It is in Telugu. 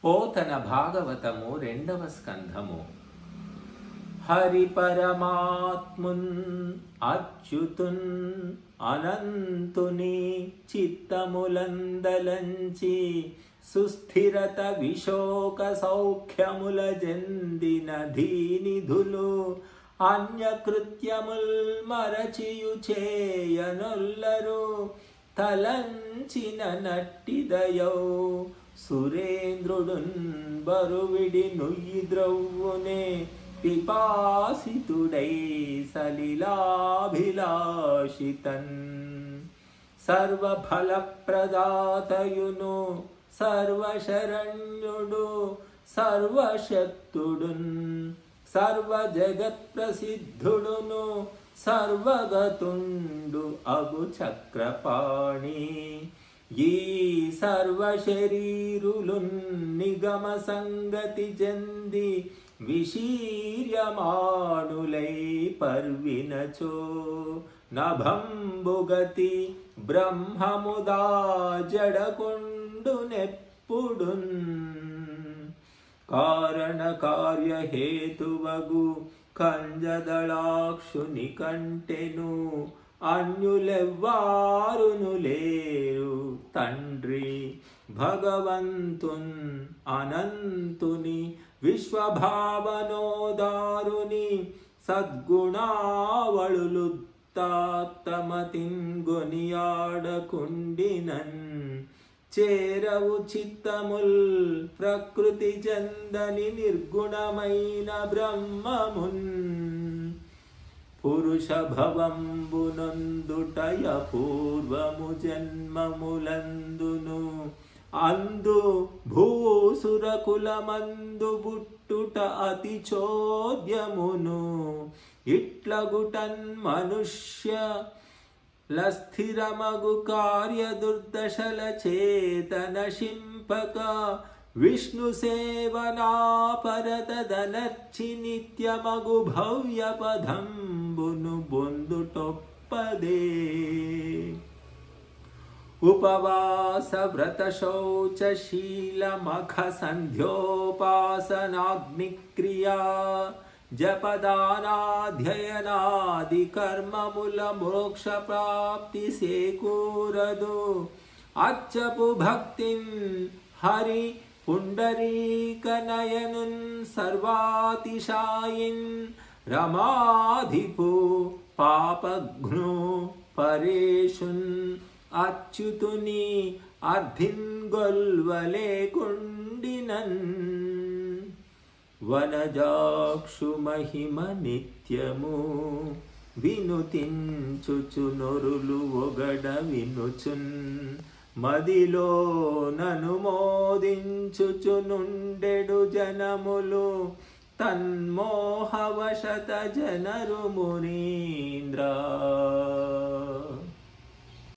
పోతన భాగవతము 2వ స్కంధము. హరి పరమాత్మున్ అచ్యుతున్ అనంతుని చిత్తములందలంచి సుస్థిరత విశోక సౌఖ్యముల జందిన ధీనిధులు అన్యకృత్యముల్ మరచియు చేయనొల్లరు తలంచిన నట్టిదయౌ సురేంద్రుడున్ బరువిడి నుయ్యి ద్రవ్వునే పిపాసితుడై సలిలాభిలాషితన్ సర్వఫలప్రదాతయును సర్వశరణ్యుడు సర్వశక్తుడున్ సర్వజగత్ ప్రసిద్ధుడును సర్వగతుండు అగు చక్రపాణి ఈ సర్వశరీరులున్ నిగమ సంగతి జంది విశీర్యమాణులై పర్వినచో నభంబుగతి బ్రహ్మముదా జడకుండునెప్పుడున్ కారణ కార్య హేతువగు కంజదళాక్షుని కంటెను అన్యులెవ్వారును లేరు తండ్రి భగవంతున్ అనంతుని విశ్వభావనోదారుని సద్గుణావళులుత్తాత్తమతింగొనియాడకుండినన్ చేరవు చిత్తముల్ ప్రకృతి జందని నిర్గుణమైన బ్రహ్మమున్ పురుష భవంబునందుటయ పూర్వము జన్మములందును అందు భూసురకులమందు బుట్టుట అతి చోద్యమును ఇట్లగుటన్ మనుష్య లస్థిరమగు కార్య దుర్దశల చేతన శింపక విష్ణు సేవనా పరతదనర్చి నిత్యమగు భవ్య పదంబును బొందుటొప్పదే ఉపవాస వ్రత శౌచ శీల మఖ సంధ్యోపాసనాగ్నిక్రియా జపదానాధ్యయనాది కర్మముల మోక్ష ప్రాప్తి సేకూరదు అచ్చపు భక్తిన్ హరి పుండరీకనయనున్ సర్వాతిశాయిన్ రమాధిపు పాపఘ్ను పరేషున్ అచ్యుతుని అర్ధింగొల్వలేకుండినన్ వనజాక్షు మహిమ నిత్యము వినుతించుచు నొరులు ఒగడ వినుచున్ మదిలో ననుమోదించుచు నుండెడు జనములు తన్మోహవశత జనరు మునీంద్ర.